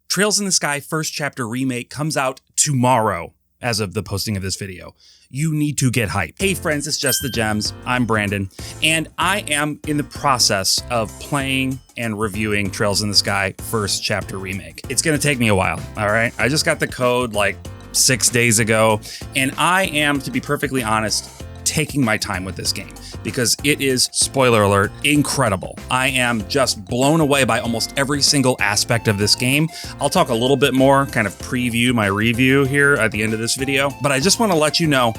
Trails in the Sky First Chapter Remake comes out tomorrow as of the posting of this video. You need to get hyped. Hey friends, it's Just the Gems. I'm Brandon, and I am in the process of playing and reviewing Trails in the Sky First Chapter Remake. It's gonna take me a while, all right? I just got the code like 6 days ago, and I am, to be perfectly honest, taking my time with this game because it is, spoiler alert, incredible. I am just blown away by almost every single aspect of this game. I'll talk a little bit more, kind of preview my review here at the end of this video, but I just want to let you know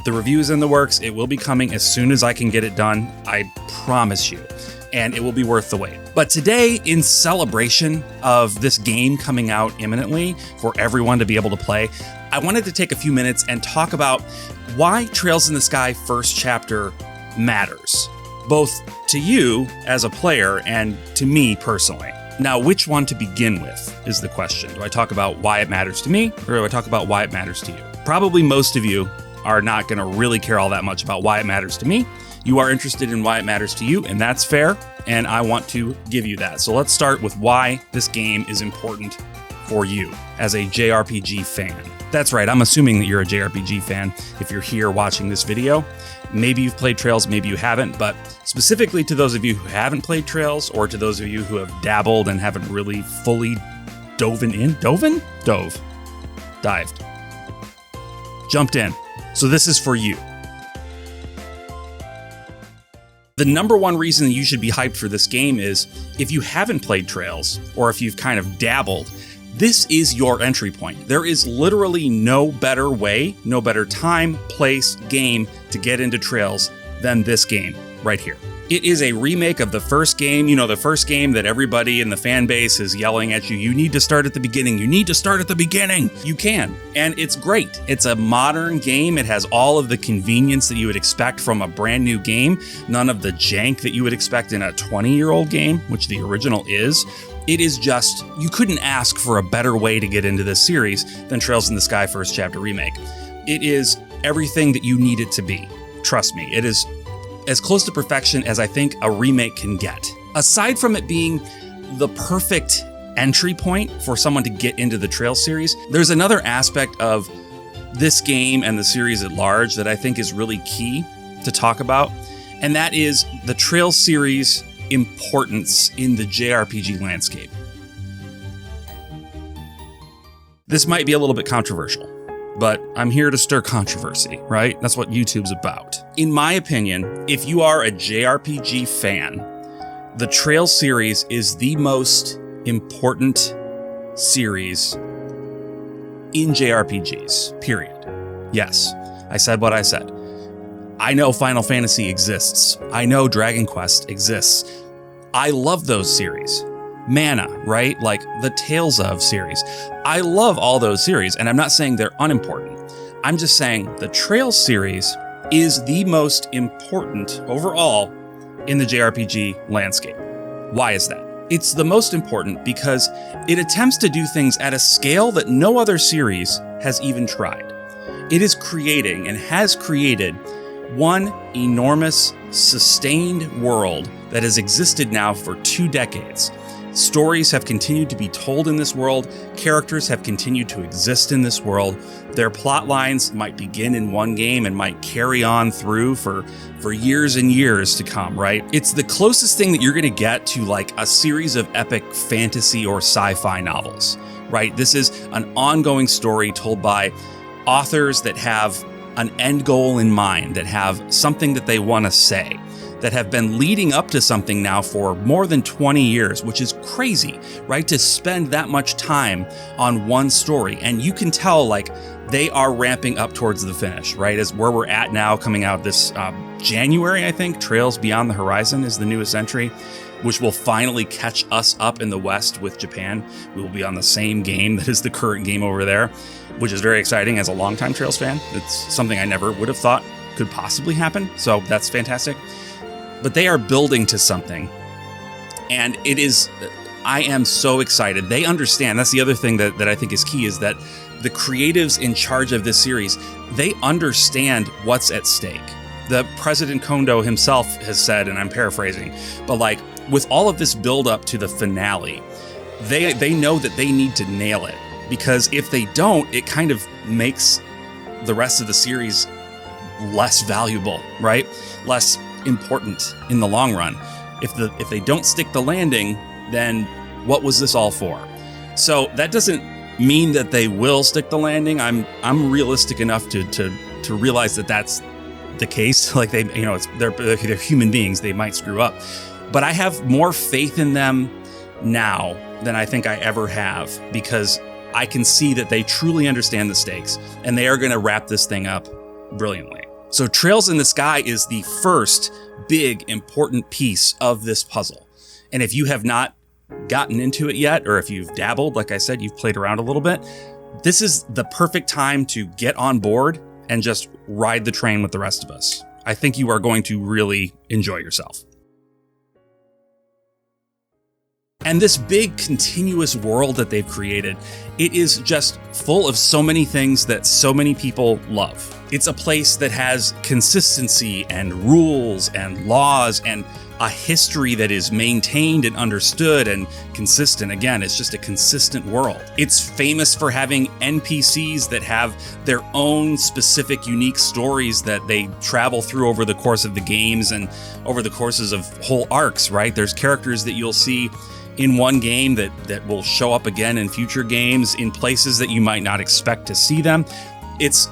the review is in the works. It will be coming as soon as I can get it done. I promise you. And it will be worth the wait. But today, in celebration of this game coming out imminently for everyone to be able to play, I wanted to take a few minutes and talk about why Trails in the Sky First Chapter matters, both to you as a player and to me personally. Now, which one to begin with is the question. Do I talk about why it matters to me, or do I talk about why it matters to you? Probably most of you are not going to really care all that much about why it matters to me. You are interested in why it matters to you, and that's fair, and I want to give you that. So let's start with why this game is important for you as a JRPG fan. That's right, I'm assuming that you're a JRPG fan if you're here watching this video. Maybe you've played Trails, maybe you haven't, but specifically to those of you who haven't played Trails, or to those of you who have dabbled and haven't really fully dived, jumped in. So this is for you. The number one reason you should be hyped for this game is if you haven't played Trails, or if you've kind of dabbled, this is your entry point. There is literally no better way, no better time, place, game to get into Trails than this game right here. It is a remake of the first game, the first game that everybody in the fan base is yelling at you. You need to start at the beginning. You need to start at the beginning. You can. And it's great. It's a modern game. It has all of the convenience that you would expect from a brand new game. None of the jank that you would expect in a 20-year-old game, which the original is. It is just, you couldn't ask for a better way to get into this series than Trails in the Sky First Chapter Remake. It is everything that you need it to be. Trust me, it is as close to perfection as I think a remake can get. Aside from it being the perfect entry point for someone to get into the Trails series, there's another aspect of this game and the series at large that I think is really key to talk about, and that is the Trails series' importance in the JRPG landscape. This might be a little bit controversial, but I'm here to stir controversy, right? That's what YouTube's about. In my opinion, if you are a JRPG fan, the Trails series is the most important series in JRPGs, period. Yes, I said what I said. I know Final Fantasy exists. I know Dragon Quest exists. I love those series. Mana, right? Like the Tales of series. I love all those series, and I'm not saying they're unimportant. I'm just saying the Trails series is the most important overall in the JRPG landscape. Why is that? It's the most important because it attempts to do things at a scale that no other series has even tried. It is creating and has created one enormous, sustained world that has existed now for 2 decades. Stories have continued to be told in this world. Characters have continued to exist in this world. Their plot lines might begin in one game and might carry on through for years and years to come, right? It's the closest thing that you're going to get to like a series of epic fantasy or sci-fi novels, right? This is an ongoing story told by authors that have an end goal in mind, that have something that they want to say, that have been leading up to something now for more than 20 years, which is crazy, right? To spend that much time on one story. And you can tell like they are ramping up towards the finish, right? As where we're at now, coming out this January, I think, Trails Beyond the Horizon is the newest entry, which will finally catch us up in the West with Japan. We will be on the same game that is the current game over there, which is very exciting as a longtime Trails fan. It's something I never would have thought could possibly happen, so that's fantastic. But they are building to something, and it is, I am so excited. They understand, that's the other thing that I think is key, is that the creatives in charge of this series, they understand what's at stake. The President Kondo himself has said, and I'm paraphrasing, but like with all of this build up to the finale, they know that they need to nail it, because if they don't, it kind of makes the rest of the series less valuable, right? Less important in the long run. If they don't stick the landing, then what was this all for? So that doesn't mean that they will stick the landing. I'm realistic enough to realize that that's the case. Like they're human beings. They might screw up, but I have more faith in them now than I think I ever have, because I can see that they truly understand the stakes and they are going to wrap this thing up brilliantly. So Trails in the Sky is the first big important piece of this puzzle. And if you have not gotten into it yet, or if you've dabbled, like I said, you've played around a little bit, this is the perfect time to get on board and just ride the train with the rest of us. I think you are going to really enjoy yourself. And this big continuous world that they've created, it is just full of so many things that so many people love. It's a place that has consistency and rules and laws and a history that is maintained and understood and consistent. Again, it's just a consistent world. It's famous for having NPCs that have their own specific, unique stories that they travel through over the course of the games and over the courses of whole arcs, right? There's characters that you'll see in one game that will show up again in future games in places that you might not expect to see them. It's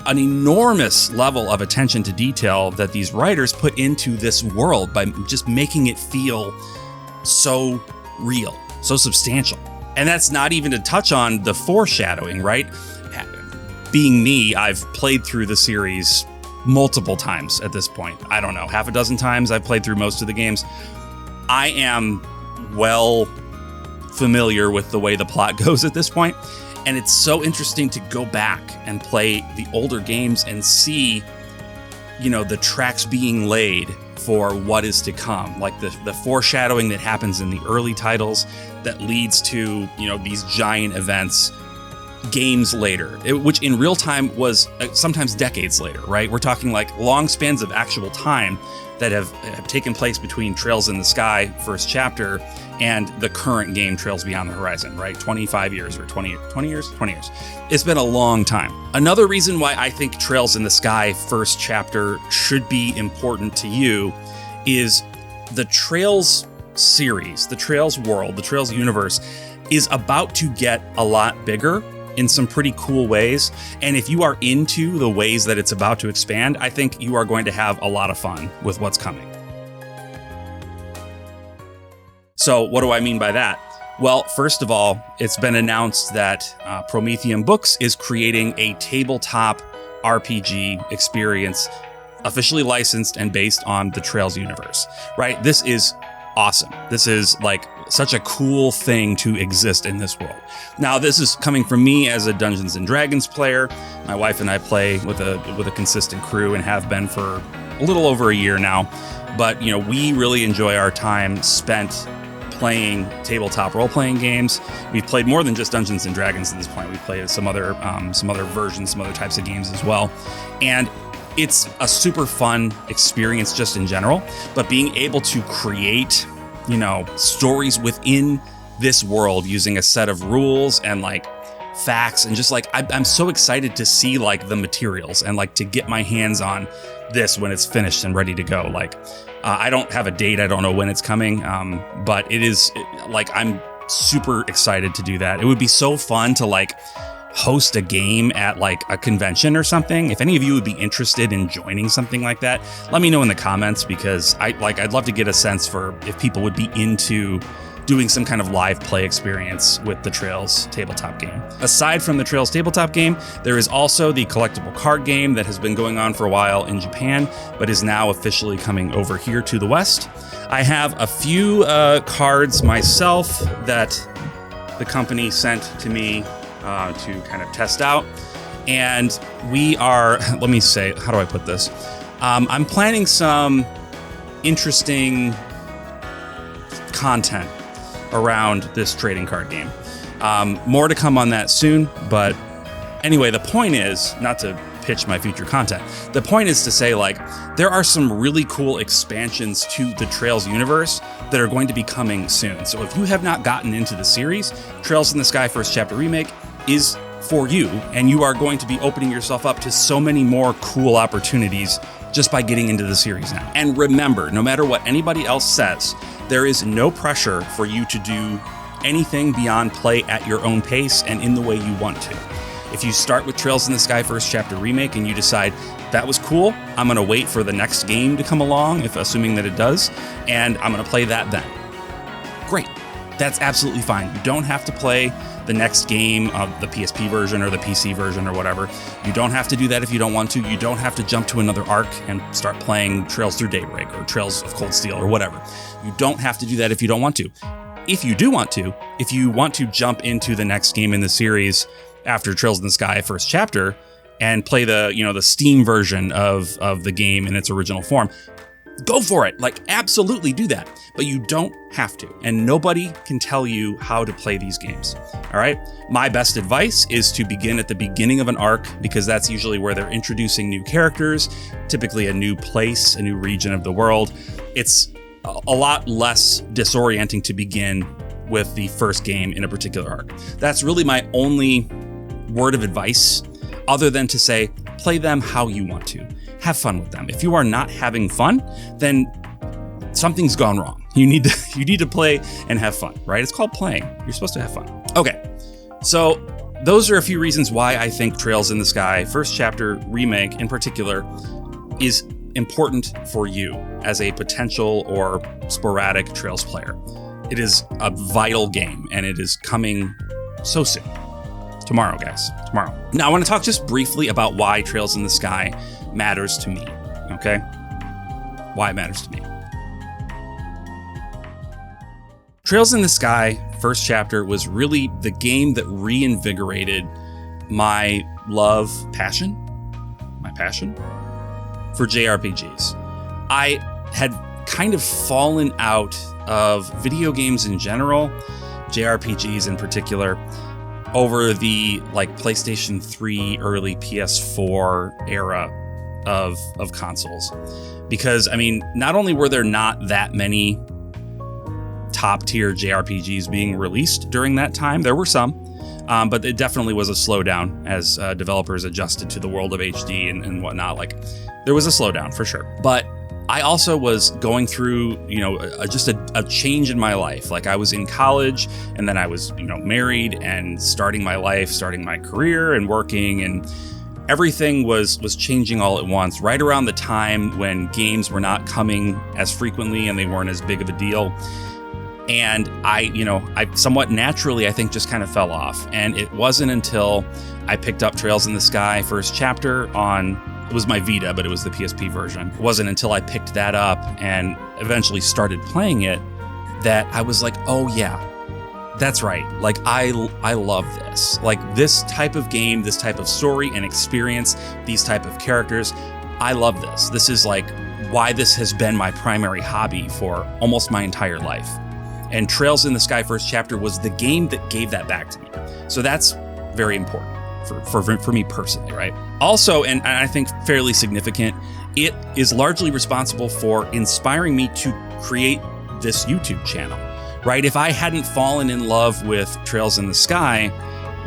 an enormous level of attention to detail that these writers put into this world by just making it feel so real, so substantial. And that's not even to touch on the foreshadowing, right? Being me, I've played through the series multiple times at this point. I don't know, half a dozen times I've played through most of the games. I am well familiar with the way the plot goes at this point. And it's so interesting to go back and play the older games and see, the tracks being laid for what is to come. Like the foreshadowing that happens in the early titles that leads to, these giant events games later, which in real time was sometimes decades later, right? We're talking like long spans of actual time that have taken place between Trails in the Sky first chapter and the current game Trails Beyond the Horizon, right? 25 years or 20 years. It's been a long time. Another reason why I think Trails in the Sky first chapter should be important to you is the Trails series, the Trails world, the Trails universe is about to get a lot bigger in some pretty cool ways. And if you are into the ways that it's about to expand, I think you are going to have a lot of fun with what's coming. So what do I mean by that? Well, first of all, it's been announced that Prometheum Books is creating a tabletop RPG experience officially licensed and based on the Trails universe, right? This is awesome. This is like such a cool thing to exist in this world. Now, this is coming from me as a Dungeons and Dragons player. My wife and I play with a consistent crew and have been for a little over a year now. But, we really enjoy our time spent playing tabletop role-playing games. We've played more than just Dungeons and Dragons at this point. We've played some other versions, some other types of games as well. And it's a super fun experience just in general, but being able to create, stories within this world using a set of rules and like facts and just like, I'm so excited to see like the materials and like to get my hands on this when it's finished and ready to go. Like, I don't have a date. I don't know when it's coming. But it is like, I'm super excited to do that. It would be so fun to like host a game at like a convention or something. If any of you would be interested in joining something like that, let me know in the comments, because I'd love to get a sense for if people would be into doing some kind of live play experience with the Trails tabletop game. Aside from the Trails tabletop game, there is also the collectible card game that has been going on for a while in Japan, but is now officially coming over here to the West. I have a few cards myself that the company sent to me to kind of test out. And we are, let me say, how do I put this? I'm planning some interesting content around this trading card game. More to come on that soon. But anyway, the point is, not to pitch my future content. The point is to say, like, there are some really cool expansions to the Trails universe that are going to be coming soon. So if you have not gotten into the series, Trails in the Sky First Chapter Remake is for you, and you are going to be opening yourself up to so many more cool opportunities just by getting into the series now. And remember, no matter what anybody else says, there is no pressure for you to do anything beyond play at your own pace and in the way you want to. If you start with Trails in the Sky First Chapter Remake and you decide, that was cool, I'm going to wait for the next game to come along, if assuming that it does, and I'm going to play that then. Great. That's absolutely fine. You don't have to play the next game of the PSP version or the PC version or whatever. You don't have to do that if you don't want to. You don't have to jump to another arc and start playing Trails Through Daybreak or Trails of Cold Steel or whatever. You don't have to do that if you don't want to. If you do want to, if you want to jump into the next game in the series after Trails in the Sky First Chapter and play the Steam version of the game in its original form, go for it. Like, absolutely do that. But you don't have to. And nobody can tell you how to play these games. All right? My best advice is to begin at the beginning of an arc, because that's usually where they're introducing new characters, typically a new place, a new region of the world. It's a lot less disorienting to begin with the first game in a particular arc. That's really my only word of advice, other than to say, play them how you want to. Have fun with them. If you are not having fun, then something's gone wrong. You need to play and have fun, right? It's called playing. You're supposed to have fun. Okay, so those are a few reasons why I think Trails in the Sky First Chapter Remake in particular is important for you as a potential or sporadic Trails player. It is a vital game, and it is coming so soon. Tomorrow, guys. Tomorrow. Now, I want to talk just briefly about why Trails in the Sky matters to me, okay? Why it matters to me. Trails in the Sky First Chapter was really the game that reinvigorated my passion for JRPGs. I had kind of fallen out of video games in general, JRPGs in particular, over the PlayStation 3, early PS4 era of consoles. Because, I mean, not only were there not that many top tier JRPGs being released during that time, there were some, but it definitely was a slowdown as developers adjusted to the world of HD and whatnot. There was a slowdown for sure. But I also was going through, just a change in my life. I was in college, and then I was, married and starting my life, starting my career and working, and everything was changing all at once, right around the time when games were not coming as frequently and they weren't as big of a deal. And I somewhat naturally, I think, just kind of fell off. And it wasn't until I picked up Trails in the Sky First Chapter it was my Vita, but it was the PSP version. It wasn't until I picked that up and eventually started playing it that I was like, oh yeah, that's right. I love this. This type of game, this type of story and experience, these type of characters, I love this. This is why this has been my primary hobby for almost my entire life. And Trails in the Sky First Chapter was the game that gave that back to me. So that's very important for me personally, right? Also, and I think fairly significant, it is largely responsible for inspiring me to create this YouTube channel, right? If I hadn't fallen in love with Trails in the Sky,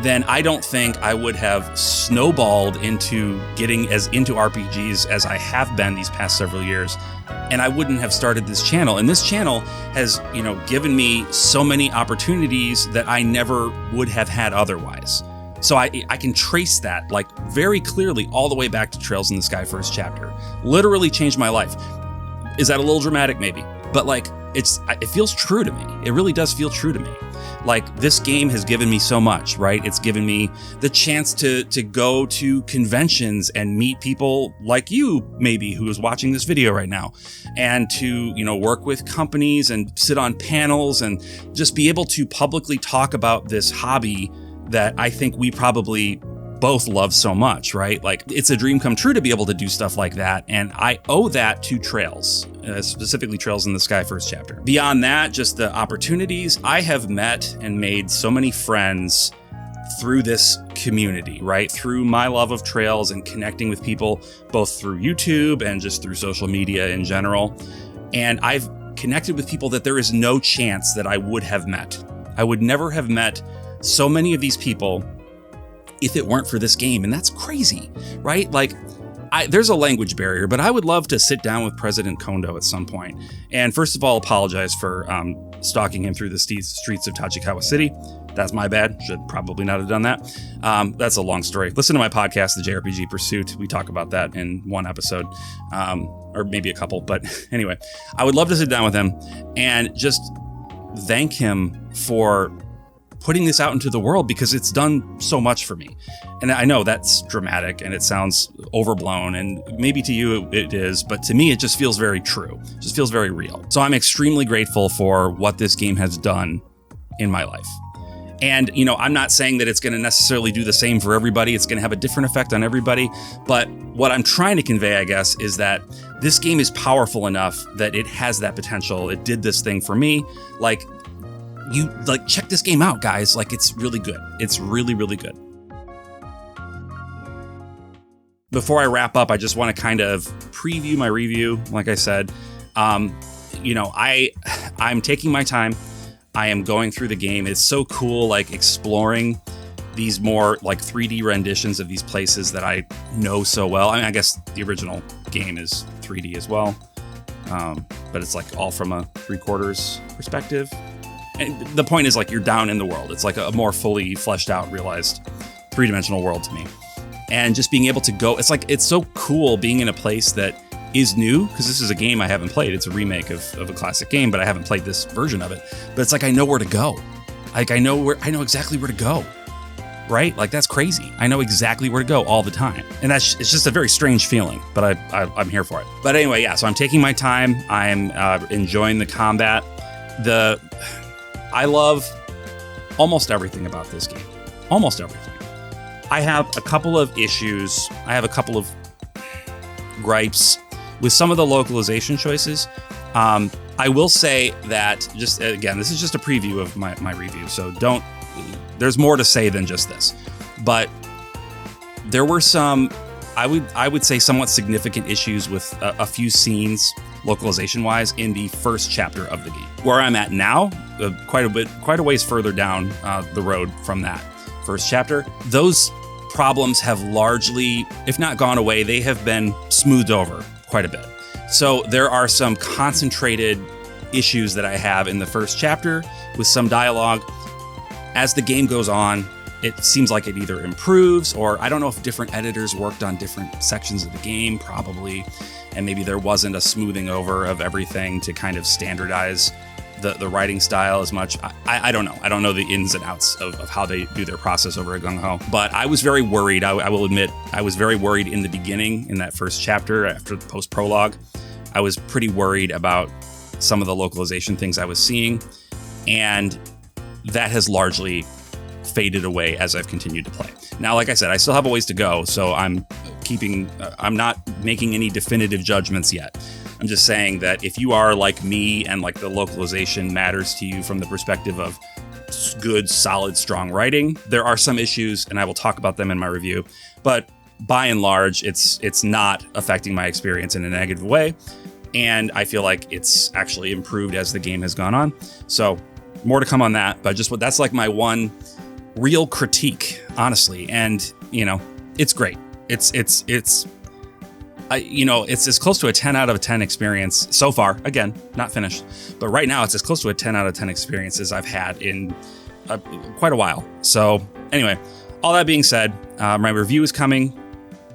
then I don't think I would have snowballed into getting as into RPGs as I have been these past several years. And I wouldn't have started this channel. And this channel has, given me so many opportunities that I never would have had otherwise. So I can trace that very clearly all the way back to Trails in the Sky First Chapter. Literally changed my life. Is that a little dramatic? Maybe. But it feels true to me. It really does feel true to me. This game has given me so much, right? It's given me the chance to go to conventions and meet people like you, maybe, who is watching this video right now, and to, work with companies and sit on panels and just be able to publicly talk about this hobby that I think we probably both love so much, right? It's a dream come true to be able to do stuff like that. And I owe that to Trails, specifically Trails in the Sky First Chapter. Beyond that, just the opportunities, I have met and made so many friends through this community, right? Through my love of trails and connecting with people, both through YouTube and just through social media in general. And I've connected with people that there is no chance that I would have met. I would never have met so many of these people if it weren't for this game. And that's crazy, right? Like, there's a language barrier, but I would love to sit down with President Kondo at some point. And first of all, apologize for stalking him through the streets of Tachikawa City. That's my bad. Should probably not have done that. That's a long story. Listen to my podcast, the JRPG Pursuit. We talk about that in one episode, or maybe a couple. But anyway, I would love to sit down with him and just thank him for putting this out into the world, because it's done so much for me. And I know that's dramatic and it sounds overblown, and maybe to you it is, but to me it just feels very true. It just feels very real. So I'm extremely grateful for what this game has done in my life. And, you know, I'm not saying that it's going to necessarily do the same for everybody. It's going to have a different effect on everybody. But what I'm trying to convey, I guess, is that this game is powerful enough that it has that potential. It did this thing for me. Check this game out, guys. Like, it's really good. It's really, really good. Before I wrap up, I just want to kind of preview my review. Like I said, I'm taking my time. I am going through the game. It's so cool, like, exploring these more like 3D renditions of these places that I know so well. I mean, I guess the original game is 3D as well, but it's like all from a 3/4 perspective. And the point is, like, you're down in the world. It's like a more fully fleshed out, realized 3-dimensional world to me. And just being able to go, it's so cool being in a place that is new, because this is a game I haven't played. It's a remake of a classic game, but I haven't played this version of it. But it's like, I know where to go. Like, I know exactly where to go. Right? Like, that's crazy. I know exactly where to go all the time. And it's just a very strange feeling, but I'm here for it. But anyway, yeah, so I'm taking my time. I'm enjoying the combat. I love almost everything about this game. Almost everything. I have a couple of issues. I have a couple of gripes with some of the localization choices. I will say that, just again, this is just a preview of my review, so there's more to say than just this. But there were some, I would say, somewhat significant issues with a few scenes, localization-wise, in the first chapter of the game. Where I'm at now, quite a ways further down the road from that first chapter, those problems have largely, if not gone away, they have been smoothed over quite a bit. So there are some concentrated issues that I have in the first chapter with some dialogue. As the game goes on, it seems like it either improves, or I don't know if different editors worked on different sections of the game, probably, and maybe there wasn't a smoothing over of everything to kind of standardize the writing style as much. I don't know. I don't know the ins and outs of how they do their process over at Gung Ho. But I was very worried. I will admit, I was very worried in the beginning, in that first chapter, after the post-prologue. I was pretty worried about some of the localization things I was seeing. And that has largely faded away as I've continued to play. Now, like I said, I still have a ways to go, so I'm not making any definitive judgments yet. I'm just saying that if you are like me and like the localization matters to you from the perspective of good, solid, strong writing, there are some issues, and I will talk about them in my review. But by and large, it's not affecting my experience in a negative way, and I feel like it's actually improved as the game has gone on. So more to come on that, but that's like my one real critique, honestly. And, it's great. It's as close to a 10 out of 10 experience so far. Again, not finished, but right now it's as close to a 10 out of 10 experience as I've had in quite a while. So anyway, all that being said, my review is coming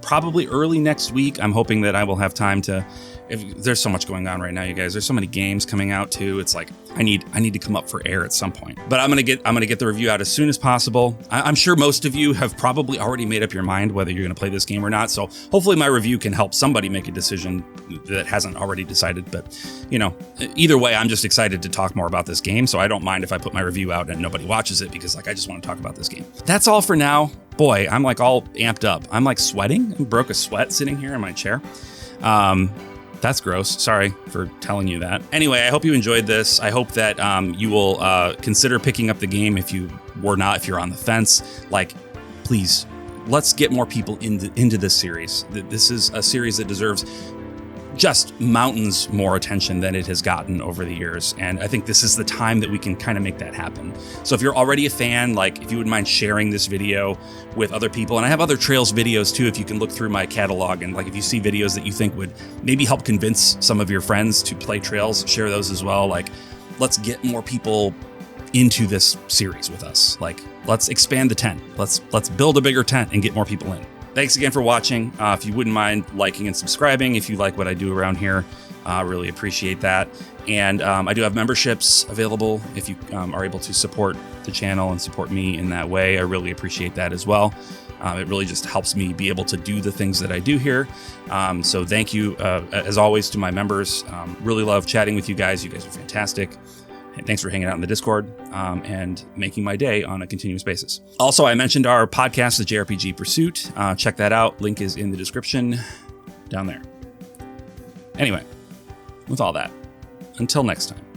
probably early next week. I'm hoping that I will have time to. There's so much going on right now, you guys. There's so many games coming out too. It's like I need to come up for air at some point. But I'm gonna get the review out as soon as possible. I'm sure most of you have probably already made up your mind whether you're gonna play this game or not. So hopefully my review can help somebody make a decision that hasn't already decided. But either way, I'm just excited to talk more about this game. So I don't mind if I put my review out and nobody watches it, because I just want to talk about this game. That's all for now. Boy, I'm like all amped up. I'm like sweating. I broke a sweat sitting here in my chair. That's gross. Sorry for telling you that. Anyway, I hope you enjoyed this. I hope that you will consider picking up the game if you we're not, if you're on the fence, like, please, let's get more people into this series. This is a series that deserves just mountains more attention than it has gotten over the years. And I think this is the time that we can kind of make that happen. So if you're already a fan, like if you wouldn't mind sharing this video with other people, and I have other trails videos too, if you can look through my catalog, and like if you see videos that you think would maybe help convince some of your friends to play trails, share those as well. Like, let's get more people into this series with us. Like, let's expand the tent. Let's build a bigger tent and get more people in. Thanks again for watching. If you wouldn't mind liking and subscribing, if you like what I do around here, really appreciate that. And I do have memberships available if you are able to support the channel and support me in that way. I really appreciate that as well. It really just helps me be able to do the things that I do here. So thank you, as always, to my members. Really love chatting with you guys. You guys are fantastic. And thanks for hanging out in the Discord and making my day on a continuous basis. Also, I mentioned our podcast, the JRPG Pursuit. Check that out. Link is in the description down there. Anyway, with all that, until next time.